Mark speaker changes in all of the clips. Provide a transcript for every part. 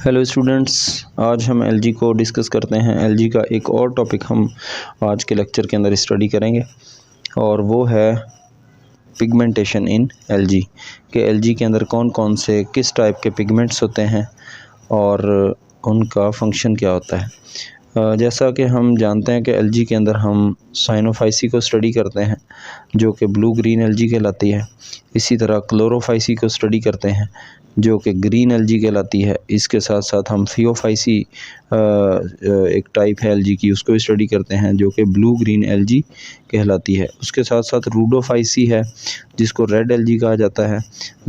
Speaker 1: Hello students, आज हम LG को डिस्कस करते हैं। एलजी का एक और टॉपिक हम आज के लेक्चर के अंदर स्टडी करेंगे और वो है पिगमेंटेशन इन एलजी के एलजी के अंदर कौन कौन से किस टाइप के पिगमेंट्स होते हैं और उनका फंक्शन क्या होता है। जैसा कि हम जानते हैं कि एलजी के अंदर हम साइनोफाइसी को स्टडी करते हैं जो कि ब्लू ग्रीन एलजी कहलाती है। इसी तरह क्लोरोफाइसी को स्टडी करते हैं जो कि ग्रीन एलजी कहलाती है। इसके साथ साथ हम फियोफाइसी एक टाइप है एलजी की, उसको स्टडी करते हैं जो कि ब्लू ग्रीन एलजी कहलाती है। उसके साथ साथ रूडोफाइसी है जिसको रेड एलजी कहा जाता है।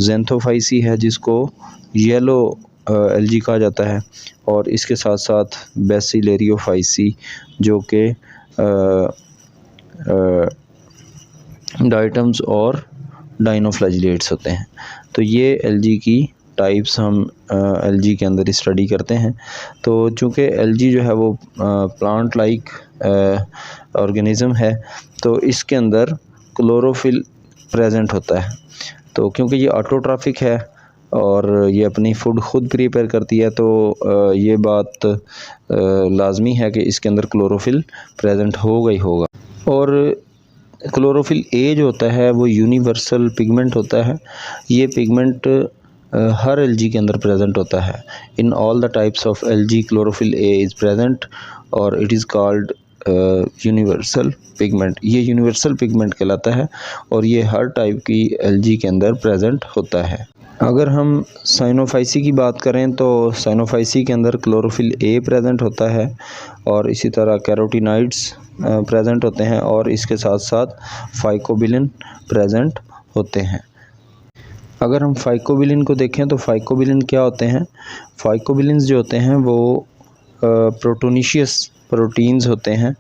Speaker 1: जेंथोफाइसी है जिसको येलो एलजी कहा जाता है। और इसके साथ साथ बेसिलेरियोफाइसी जो कि डाइटम्स और डाइनोफ्लैजिलेट्स होते हैं। तो ये एलजी की टाइप्स हम एलजी के अंदर स्टडी करते हैं। तो चूँकि एलजी जो है वो प्लांट लाइक ऑर्गेनिज़म है तो इसके अंदर क्लोरोफिल प्रेजेंट होता है। तो क्योंकि ये ऑटोट्रॉफिक है और ये अपनी फूड खुद प्रिपेयर करती है तो ये बात लाजमी है कि इसके अंदर क्लोरोफिल प्रेजेंट होगा ही होगा। और क्लोरोफिल ए जो होता है वो यूनिवर्सल पिगमेंट होता है। ये पिगमेंट हर एलजी के अंदर प्रेजेंट होता है। In all the types of algae chlorophyll a is present और it is called universal pigment. ये यूनिवर्सल पिगमेंट कहलाता है और ये हर टाइप की एलजी के अंदर प्रेजेंट होता है। अगर हम साइनोफाइसी की बात करें तो साइनोफाइसी के अंदर क्लोरोफिल ए प्रेजेंट होता है और इसी तरह कैरोटीनॉइड्स प्रेजेंट होते हैं और इसके साथ साथ फाइकोबिलिन प्रेजेंट होते हैं। अगर हम फाइकोबिलिन को देखें तो फाइकोबिलिन क्या होते हैं। फाइकोबिलिन्स जो होते हैं वो प्रोटोनीशियस प्रोटीन्स होते हैं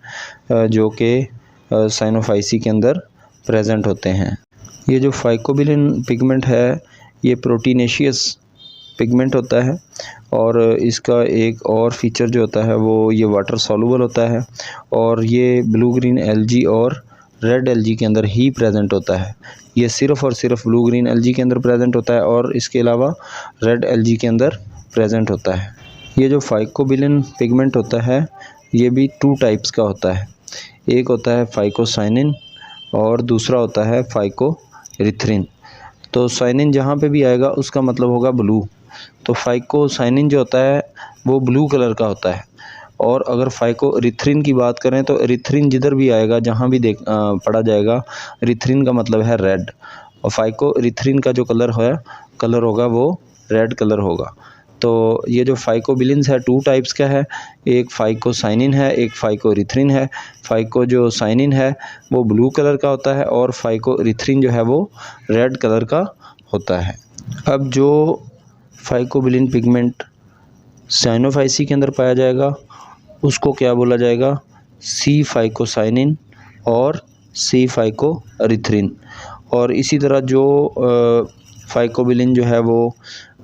Speaker 1: जो कि साइनोफाइसी के अंदर प्रेजेंट होते हैं। ये जो फाइकोबिलिन पिगमेंट है ये प्रोटीनेशियस पिगमेंट होता है और इसका एक और फीचर जो होता है वो ये वाटर सॉल्युबल होता है और ये ब्लू ग्रीन एलजी और रेड एलजी के अंदर ही प्रेजेंट होता है। ये सिर्फ़ और सिर्फ ब्लू ग्रीन एलजी के अंदर प्रेजेंट होता है और इसके अलावा रेड एलजी के अंदर प्रेजेंट होता है। ये जो फाइकोबिलिन पिगमेंट होता है ये भी टू टाइप्स का होता है। एक होता है फाइकोसाइनिन और दूसरा होता है फाइकोरिथ्रिन। तो साइनिन जहाँ पे भी आएगा उसका मतलब होगा ब्लू। तो फाइकोसाइनिन जो होता है वो ब्लू कलर का होता है और अगर फाइकोरिथ्रिन की बात करें तो रिथ्रिन जिधर भी आएगा जहाँ भी पढ़ा जाएगा रिथ्रिन का मतलब है रेड और फाइकोरिथ्रिन का जो कलर होगा वो रेड कलर होगा। तो ये जो फाइकोबिलिन्स है टू टाइप्स का है, एक फाइकोसाइनिन है एक फाइकोरिथ्रिन है। फाइको जो साइनिन है वो ब्लू कलर का होता है और फाइकोरिथ्रिन जो है वो रेड कलर का होता है। अब जो फाइकोबिलिन पिगमेंट साइनोफाइसी के अंदर पाया जाएगा उसको क्या बोला जाएगा, सी फाइकोसाइनिन और सी फाइकोरिथ्रिन। और इसी तरह जो फाइकोबिलिन जो है वो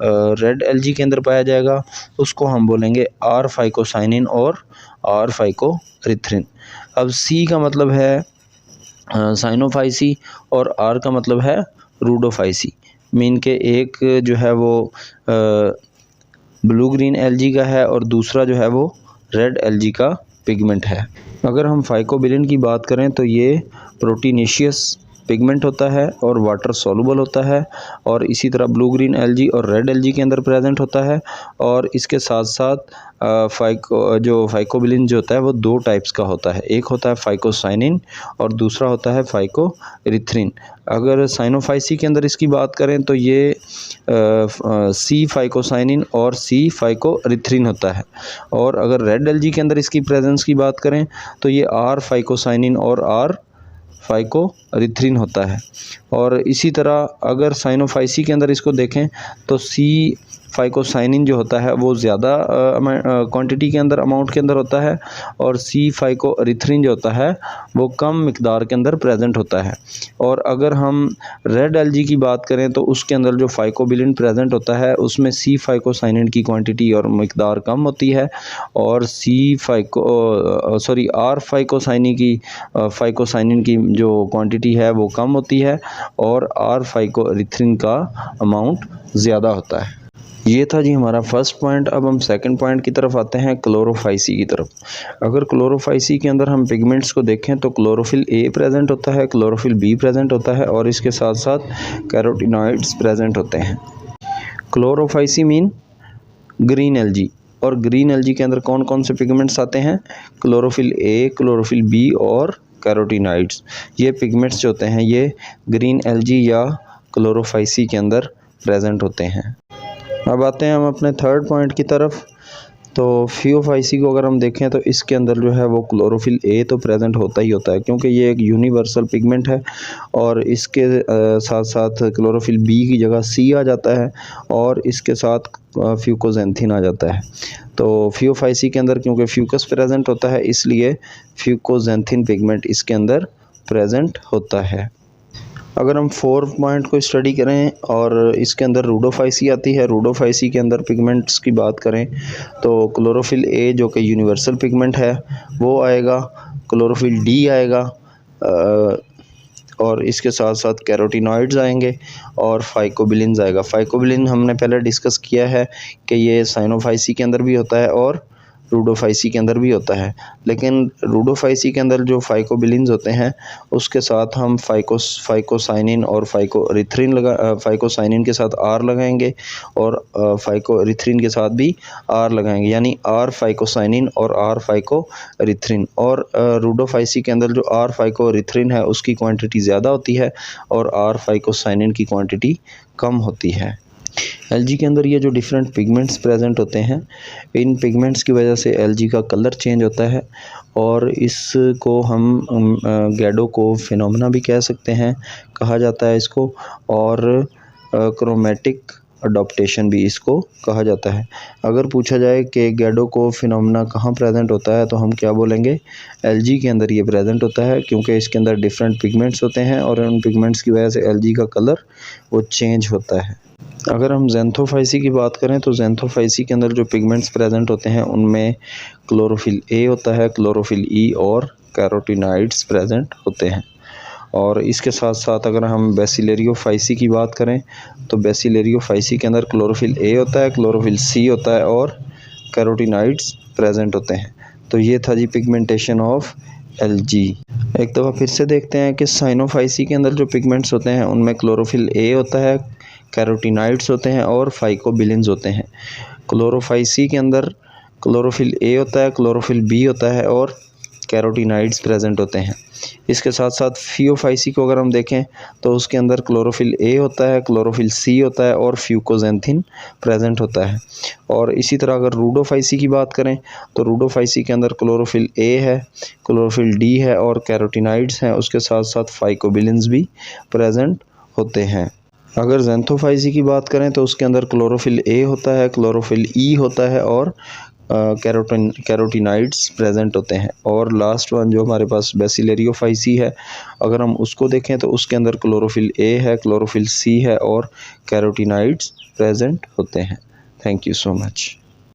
Speaker 1: रेड एलजी के अंदर पाया जाएगा उसको हम बोलेंगे आर फाइकोसाइनिन और आर फाइकोरिथ्रिन। अब सी का मतलब है साइनोफाइसी और आर का मतलब है रूडोफाइसी। मीन के एक जो है वो ब्लू ग्रीन एलजी का है और दूसरा जो है वो रेड एलजी का पिगमेंट है। अगर हम फाइकोबिलिन की बात करें तो ये प्रोटीनेशियस पिगमेंट होता है और वाटर सॉल्युबल होता है और इसी तरह ब्लू ग्रीन एलजी और रेड एलजी के अंदर प्रेजेंट होता है। और इसके साथ साथ फाइकोबिलिन जो होता है वो दो टाइप्स का होता है, एक होता है फाइकोसाइनिन और दूसरा होता है फाइकोरिथ्रिन। अगर साइनोफाइसी के अंदर इसकी बात करें तो ये सी फाइकोसाइनिन और सी फाइकोरिथ्रिन होता है। और अगर रेड एलजी के अंदर इसकी प्रेजेंस की बात करें तो ये आर फाइकोसाइनिन और आर फाइकोरिथ्रिन होता है। और इसी तरह अगर साइनोफाइसी के अंदर इसको देखें तो सी फाइकोसाइनिन जो होता है वो ज़्यादा क्वांटिटी के अंदर अमाउंट के अंदर होता है और सी फाइकोरिथ्रिन जो होता है वो कम मिकदार के अंदर प्रेजेंट होता है। और अगर हम रेड एलजी की बात करें तो उसके अंदर जो फाइकोबिलिन प्रेजेंट होता है उसमें सी फाइकोसाइनिन की क्वांटिटी और मिकदार कम होती है और आर फाइकोसाइनिन की जो क्वांटिटी है वो कम होती है और आर फाइकोरिथ्रिन का अमाउंट ज़्यादा होता है। ये था जी हमारा फर्स्ट पॉइंट। अब हम सेकंड पॉइंट की तरफ आते हैं, क्लोरोफाइसी की तरफ। अगर क्लोरोफाइसी के अंदर हम पिगमेंट्स को देखें तो क्लोरोफिल ए प्रेजेंट होता है, क्लोरोफिल बी प्रेजेंट होता है और इसके साथ साथ कैरोटीनॉइड्स प्रेजेंट होते हैं। क्लोरोफाइसी मीन ग्रीन एल्गी, और ग्रीन एल्गी के अंदर कौन कौन से पिगमेंट्स आते हैं? क्लोरोफिल ए, क्लोरोफिल बी और कैरोटीनॉइड्स। ये पिगमेंट्स जो होते हैं ये ग्रीन एल्गी या क्लोरोफाइसी के अंदर प्रेजेंट होते हैं। अब आते हैं हम अपने थर्ड पॉइंट की तरफ। तो फियोफाइसी को अगर हम देखें तो इसके अंदर जो है वो क्लोरोफिल ए तो प्रेजेंट होता ही होता है, क्योंकि ये एक यूनिवर्सल पिगमेंट है, और इसके साथ साथ क्लोरोफिल बी की जगह सी आ जाता है और इसके साथ फ्यूकोजेंथिन आ जाता है। तो फियोफाइसी के अंदर क्योंकि फ्यूकस प्रेजेंट होता है इसलिए फ्यूकोजेंथिन पिगमेंट इसके अंदर प्रेजेंट होता है। अगर हम फोर्थ पॉइंट को स्टडी करें और इसके अंदर रूडोफाइसी आती है, रूडोफाइसी के अंदर पिगमेंट्स की बात करें तो क्लोरोफिल ए जो कि यूनिवर्सल पिगमेंट है वो आएगा, क्लोरोफिल डी आएगा और इसके साथ साथ कैरोटीनॉइड्स आएंगे और फाइकोबिलिन्स आएगा। फाइकोबिलिन हमने पहले डिस्कस किया है कि ये साइनोफाइसी के अंदर भी होता है और रूडोफाइसी के अंदर भी होता है, लेकिन रूडोफाइसी के अंदर जो फाइकोबिलिन्स होते हैं उसके साथ हम फाइकोसाइनिन और फाइकोसाइनिन के साथ आर लगाएंगे और फाइकोरिथ्रिन के साथ भी आर लगाएंगे, यानी आर फाइकोसाइनिन और आर फाइकोरिथ्रिन। और रूडोफाइसी के अंदर जो आर फाइकोरिथ्रिन है उसकी क्वांटिटी ज़्यादा होती है और आर फाइकोसाइनिन की क्वांटिटी कम होती है। एल्गी के अंदर ये जो डिफरेंट पिगमेंट्स प्रेजेंट होते हैं, इन पिगमेंट्स की वजह से एल्गी का कलर चेंज होता है और इसको हम गैडो को फिनोमेना भी कह सकते हैं, कहा जाता है इसको, और क्रोमेटिक अडॉप्टेशन भी इसको कहा जाता है। अगर पूछा जाए कि गैडो को फिनोमेना कहाँ प्रेजेंट होता है तो हम क्या बोलेंगे? एल्गी के अंदर ये प्रेजेंट होता है, क्योंकि इसके अंदर डिफरेंट पिगमेंट्स होते हैं और उन पिगमेंट्स की वजह से एल्गी का कलर वो चेंज होता है। अगर हम ज़ैंथोफाइसी की बात करें तो ज़ैंथोफाइसी के अंदर जो पिगमेंट्स प्रेजेंट होते हैं उनमें क्लोरोफिल ए होता है, क्लोरोफिल ई और कैरोटीनॉइड्स प्रेजेंट होते हैं। और इसके साथ साथ अगर हम बेसिलेरियोफाइसी की बात करें तो बेसिलेरियोफाइसी के अंदर क्लोरोफिल ए होता है, क्लोरोफिल सी होता है और कैरोटीनॉइड्स प्रेजेंट होते हैं। तो ये था जी पिगमेंटेशन ऑफ एल्गी। एक दफ़ा फिर से देखते हैं कि साइनोफाइसी के अंदर जो पिगमेंट्स होते हैं उनमें क्लोरोफिल ए होता है, कैरोटीनॉइड्स होते हैं और फाइकोबिलिन्स होते हैं। क्लोरोफाइसी के अंदर क्लोरोफिल ए होता है, क्लोरोफिल बी होता है और कैरोटीनॉइड्स प्रेजेंट होते हैं। इसके साथ साथ फियोफाइसी को अगर हम देखें तो उसके अंदर क्लोरोफिल ए होता है, क्लोरोफिल सी होता है और फ्यूकोजेंथिन प्रेजेंट होता है। और इसी तरह अगर रूडोफाइसी की बात करें तो रूडोफाइसी के अंदर क्लोरोफिल ए है, क्लोरोफिल डी है और कैरोटीनॉइड्स हैं, उसके साथ साथ फाइकोबिलिन्स भी प्रेजेंट होते हैं। अगर ज़ैंथोफाइसी की बात करें तो उसके अंदर क्लोरोफिल ए होता है, क्लोरोफिल ई होता है और कैरोटीनॉइड्स प्रेजेंट होते हैं। और लास्ट वन जो हमारे पास बेसिलेरियोफाइसी है, अगर हम उसको देखें तो उसके अंदर क्लोरोफिल ए है, क्लोरोफिल सी है और कैरोटीनॉइड्स प्रेजेंट होते हैं। Thank you so much.